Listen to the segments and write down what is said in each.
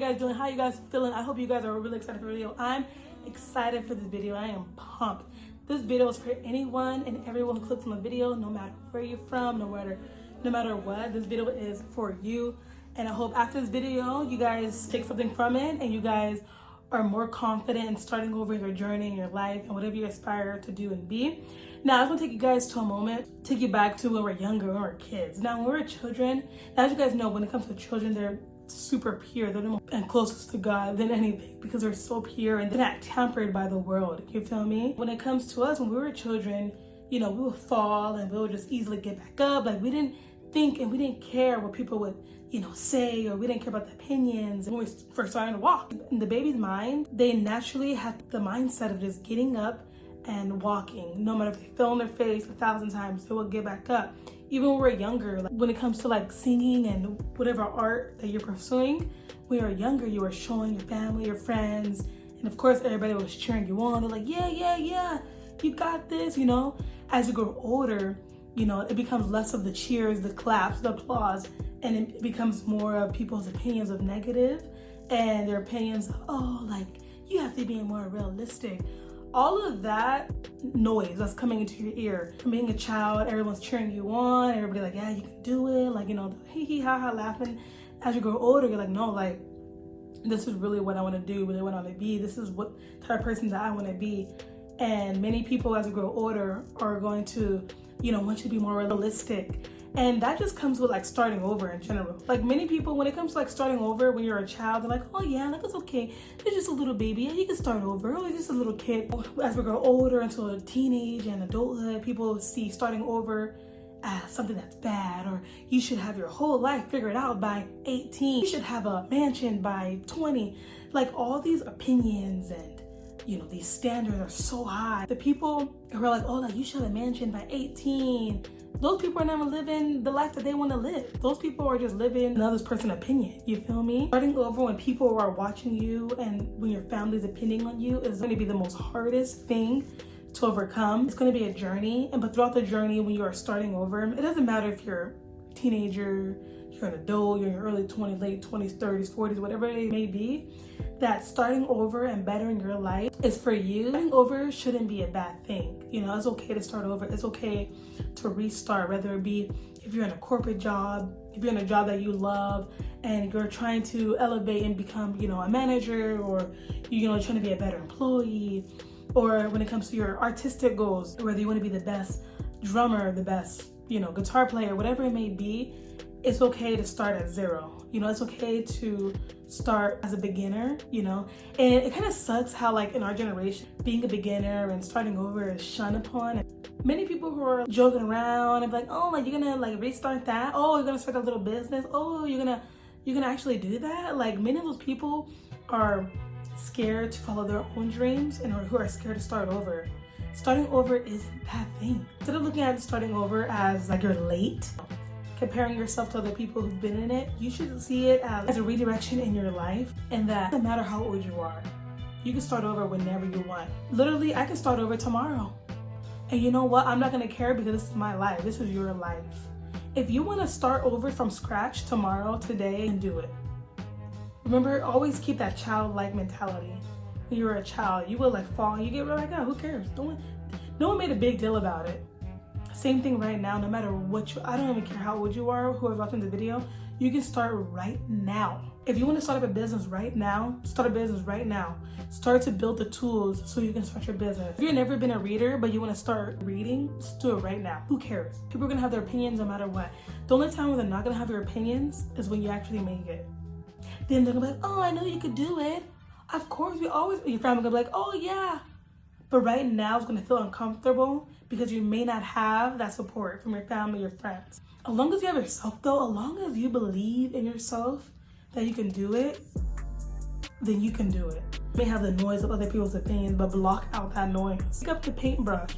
guys doing? How you guys feeling? I hope you guys are really excited for the video. I'm excited for this video. I am pumped. This video is for anyone and everyone who clicks on the video, no matter where you're from, no matter what. This video is for you. And I hope after this video, you guys take something from it and you guys are more confident in starting over your journey in your life and whatever you aspire to do and be. Now, I just want to take you guys to a moment, take you back to when we were younger, when we were kids. Now, when we were children, as you guys know, when it comes to children, they're super pure. They're the most and closest to God than anything because they're so pure and they're not tampered by the world. You feel me? When it comes to us, when we were children, you know, we would fall and we would just easily get back up. Like, we didn't think and we didn't care what people would, you know, say, or we didn't care about the opinions when we first started to walk. In the baby's mind, they naturally have the mindset of just getting up and walking. No matter if they fell on their face 1,000 times, they will get back up. Even when we're younger, like when it comes to like singing and whatever art that you're pursuing, when you were younger, you were showing your family, your friends, and of course everybody was cheering you on. They're like, yeah, you got this, you know. As you grow older, you know, it becomes less of the cheers, the claps, the applause, and it becomes more of people's opinions of negative and their opinions of, oh, like, you have to be more realistic. All of that noise that's coming into your ear from being a child, everyone's cheering you on, everybody like, yeah, you can do it, like, you know, hee hee ha ha laughing. As you grow older, you're like, no, like, this is really what I want to do, really what I want to be. This is what type of person that I want to be. And many people as you grow older are going to, you know, want you to be more realistic. And that just comes with like starting over in general. Like many people, when it comes to like starting over when you're a child, they're like, oh yeah, like it's okay. It's just a little baby. Yeah, you can start over. Oh, it's just a little kid. As we grow older into a teenage and adulthood, people see starting over as something that's bad, or you should have your whole life figured out by 18. You should have a mansion by 20. Like all these opinions and, you know, these standards are so high. The people who are like, oh, like you should have a mansion by 18. Those people are never living the life that they want to live. Those people are just living another person's opinion. You feel me? Starting over when people are watching you and when your family's opinion on you is going to be the most hardest thing to overcome. It's going to be a journey, but throughout the journey, when you are starting over, it doesn't matter if you're a teenager, you're an adult, you're in your early 20s, late 20s, 30s, 40s, whatever it may be, that starting over and bettering your life is for you. Starting over shouldn't be a bad thing. You know, it's okay to start over. It's okay to restart, whether it be if you're in a corporate job, if you're in a job that you love and you're trying to elevate and become, you know, a manager, or, you know, trying to be a better employee, or when it comes to your artistic goals, whether you want to be the best drummer, the best, you know, guitar player, whatever it may be, it's okay to start at zero. You know, it's okay to start as a beginner, you know. And it kind of sucks how like in our generation, being a beginner and starting over is shunned upon. And many people who are joking around and be like, oh, like you're gonna like restart that? Oh, you're gonna start a little business? Oh, you're gonna actually do that? Like many of those people are scared to follow their own dreams and who are scared to start over. Starting over isn't that thing. Instead of looking at starting over as like you're late, comparing yourself to other people who've been in it, you should see it as a redirection in your life, and that no matter how old you are, you can start over whenever you want. Literally, I can start over tomorrow. And you know what? I'm not gonna care because this is my life. This is your life. If you wanna start over from scratch tomorrow, today, and do it. Remember, always keep that childlike mentality. When you were a child, you will like fall and you get like, oh, who cares? No one made a big deal about it. Same thing right now, no matter what I don't even care how old you are, whoever's watching the video, you can start right now. If you want to start up a business right now, start a business right now. Start to build the tools so you can start your business. If you've never been a reader, but you want to start reading, just do it right now. Who cares? People are going to have their opinions no matter what. The only time when they're not going to have your opinions is when you actually make it. Then they're going to be like, oh, I know you could do it. Of course, your family going to be like, oh yeah. But right now it's going to feel uncomfortable because you may not have that support from your family, your friends. As long as you have yourself though, as long as you believe in yourself that you can do it, then you can do it. You may have the noise of other people's opinions, but block out that noise. Pick up the paintbrush,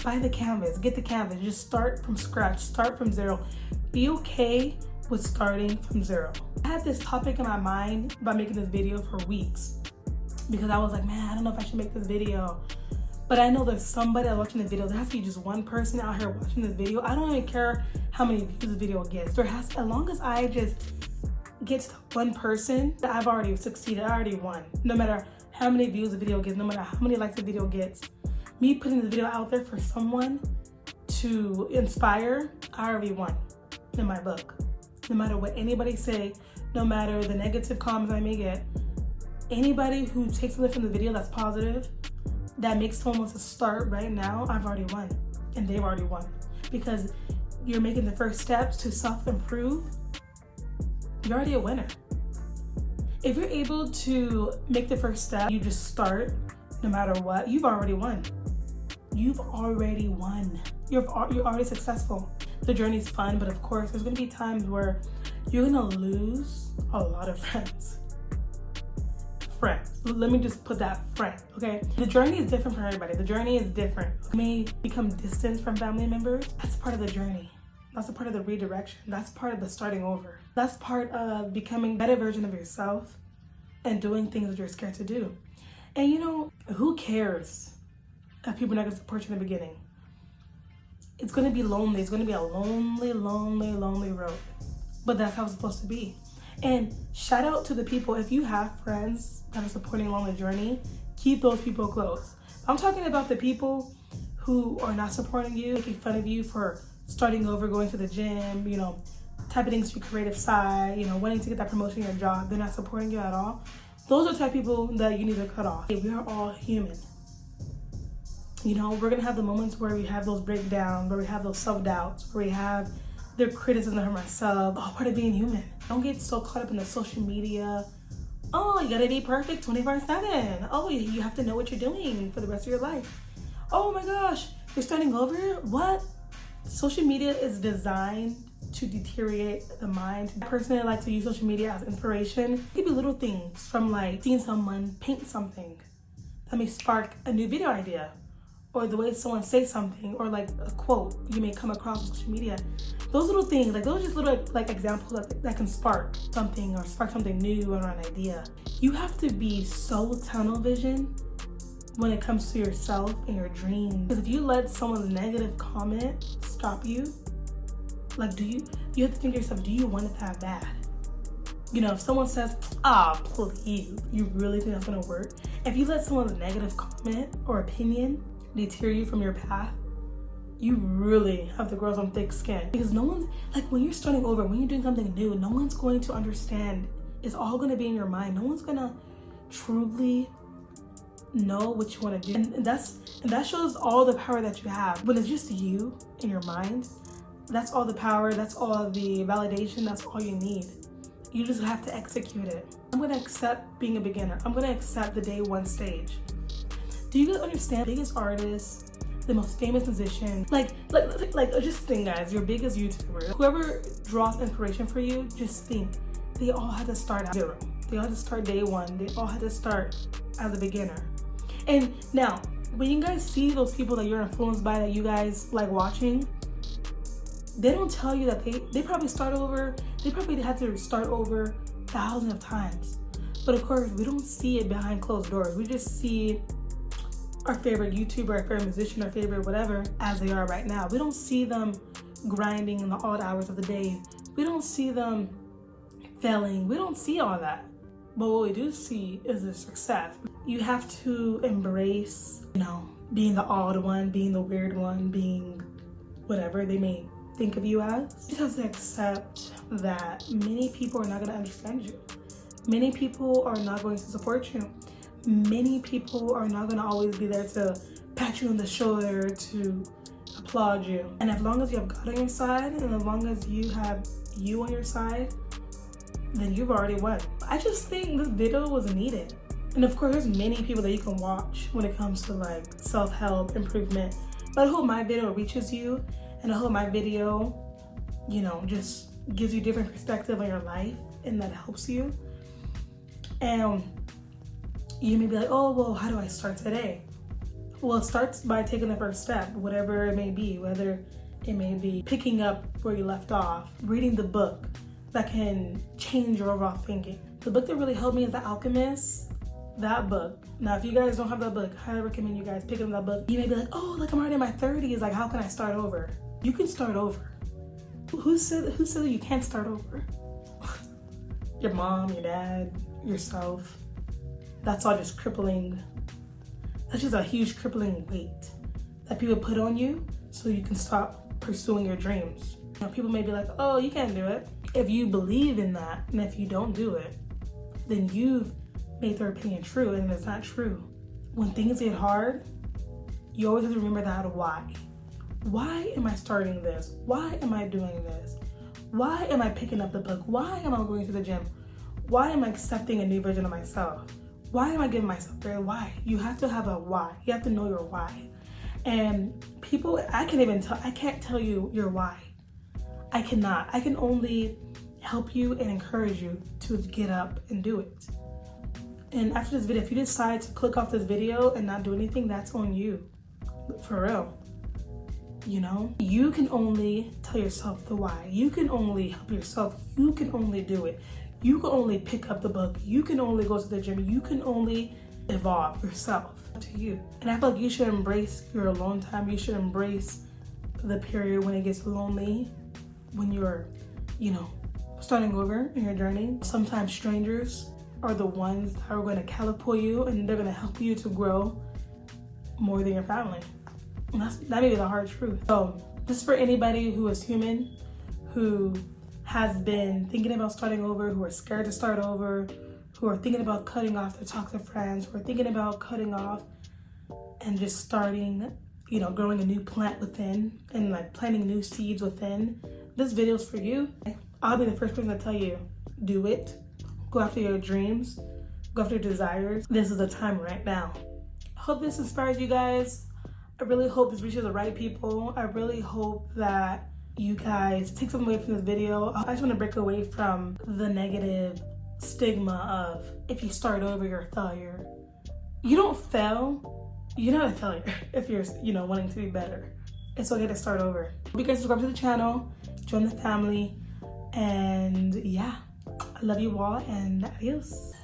buy the canvas, get the canvas, just start from scratch, start from zero. Be okay with starting from zero. I had this topic in my mind about making this video for weeks because I was like, man, I don't know if I should make this video. But I know there's somebody that's watching the video. There has to be just one person out here watching this video. I don't even care how many views the video gets. As long as I just get to one person, I've already succeeded. I already won. No matter how many views the video gets, no matter how many likes the video gets, me putting the video out there for someone to inspire, I already won in my book. No matter what anybody say, no matter the negative comments I may get, anybody who takes something from the video that's positive, that makes someone want to start right now, I've already won. And they've already won. Because you're making the first steps to self-improve, you're already a winner. If you're able to make the first step, you just start, no matter what, you've already won. You've already won. You're already successful. The journey's fun, but of course, there's gonna be times where you're gonna lose a lot of friends. Let me just put that friend, okay? The journey is different for everybody. The journey is different. You may become distant from family members. That's part of the journey. That's a part of the redirection. That's part of the starting over. That's part of becoming a better version of yourself and doing things that you're scared to do. And you know, who cares if people are not gonna support you in the beginning? It's gonna be lonely. It's gonna be a lonely, lonely, lonely road. But that's how it's supposed to be. And shout out to the people, if you have friends that are supporting along the journey, keep those people close. I'm talking about the people who are not supporting you, making fun of you for starting over, going to the gym, you know, typing things to your creative side, you know, wanting to get that promotion in your job. They're not supporting you at all. Those are the type of people that you need to cut off. We are all human. You know, we're gonna have the moments where we have those breakdowns, where we have those self-doubts, where we have the criticism of ourselves, all part of being human. Don't get so caught up in the social media. Oh, you gotta be perfect 24/7. Oh, you have to know what you're doing for the rest of your life. Oh my gosh, you're starting over? What? Social media is designed to deteriorate the mind. I personally like to use social media as inspiration. It could be little things from like seeing someone paint something that may spark a new video idea, or the way someone says something, or like a quote you may come across on social media. Those little things, like those are just little like examples that can spark something or spark something new or an idea. You have to be so tunnel vision when it comes to yourself and your dreams. Because if you let someone's negative comment stop you, like you have to think to yourself, do you want it that bad? You know, if someone says, please, you really think that's gonna work? If you let someone's negative comment or opinion deter you from your path, you really have to grow some thick skin. Because no one's, like when you're starting over, when you're doing something new, no one's going to understand. It's all gonna be in your mind. No one's gonna truly know what you want to do. And that shows all the power that you have. When it's just you in your mind, that's all the power, that's all the validation, that's all you need. You just have to execute it. I'm gonna accept being a beginner. I'm gonna accept the day one stage. Do you guys understand? The biggest artist, the most famous musician, like just think, guys, your biggest YouTuber, whoever draws inspiration for you, just think, they all had to start at zero. They all had to start day one. They all had to start as a beginner. And now, when you guys see those people that you're influenced by, that you guys like watching, they don't tell you that they probably start over. They probably had to start over thousands of times. But of course, we don't see it behind closed doors. We just see our favorite YouTuber, our favorite musician, our favorite whatever as they are right now. We don't see them grinding in the odd hours of the day. We don't see them failing. We don't see all that. But what we do see is the success. You have to embrace, you know, being the odd one, being the weird one, being whatever they may think of you as. You have to accept that many people are not going to understand you. Many people are not going to support you. Many people are not going to always be there to pat you on the shoulder, to applaud you. And as long as you have God on your side, and as long as you have you on your side, then you've already won. I just think this video was needed. And of course, there's many people that you can watch when it comes to like self-help, improvement. But I hope my video reaches you, and I hope my video, you know, just gives you different perspective on your life, and that helps you. And you may be like, oh, well, how do I start today? Well, it starts by taking the first step, whatever it may be, whether it may be picking up where you left off, reading the book that can change your overall thinking. The book that really helped me is The Alchemist, that book. Now, if you guys don't have that book, I highly recommend you guys pick up that book. You may be like, oh, like I'm already in my 30s, like how can I start over? You can start over. Who said that you can't start over? your mom, your dad, yourself. That's all just crippling. That's just a huge crippling weight that people put on you so you can stop pursuing your dreams. You know, people may be like, oh, you can't do it. If you believe in that, and if you don't do it, then you've made their opinion true, and it's not true. When things get hard, you always have to remember that why. Why am I starting this? Why am I doing this? Why am I picking up the book? Why am I going to the gym? Why am I accepting a new version of myself? Why am I giving myself a why? You have to have a why. You have to know your why. And people, I can't tell you your why. I cannot. I can only help you and encourage you to get up and do it. And after this video, if you decide to click off this video and not do anything, that's on you. For real. You know, you can only tell yourself the why. You can only help yourself. You can only do it. You can only pick up the book. You can only go to the gym. You can only evolve yourself. To you. And I feel like you should embrace your alone time. You should embrace the period when it gets lonely, when you're, you know, starting over in your journey. Sometimes strangers are the ones that are going to catapult you, and they're going to help you to grow more than your family. And that may be the hard truth. So this is for anybody who is human, who has been thinking about starting over, who are scared to start over, who are thinking about cutting off their toxic friends, who are thinking about cutting off and just starting, you know, growing a new plant within and like planting new seeds within. This video is for you. I'll be the first person to tell you, do it. Go after your dreams. Go after your desires. This is the time right now. I hope this inspires you guys. I really hope this reaches the right people. I really hope that you guys take something away from this video. I just want to break away from the negative stigma of if you start over, you're a failure. You don't fail. You're not a failure if you're, you know, wanting to be better. It's okay to start over. Hope you guys subscribe to the channel, join the family, and yeah, I love you all, and adios.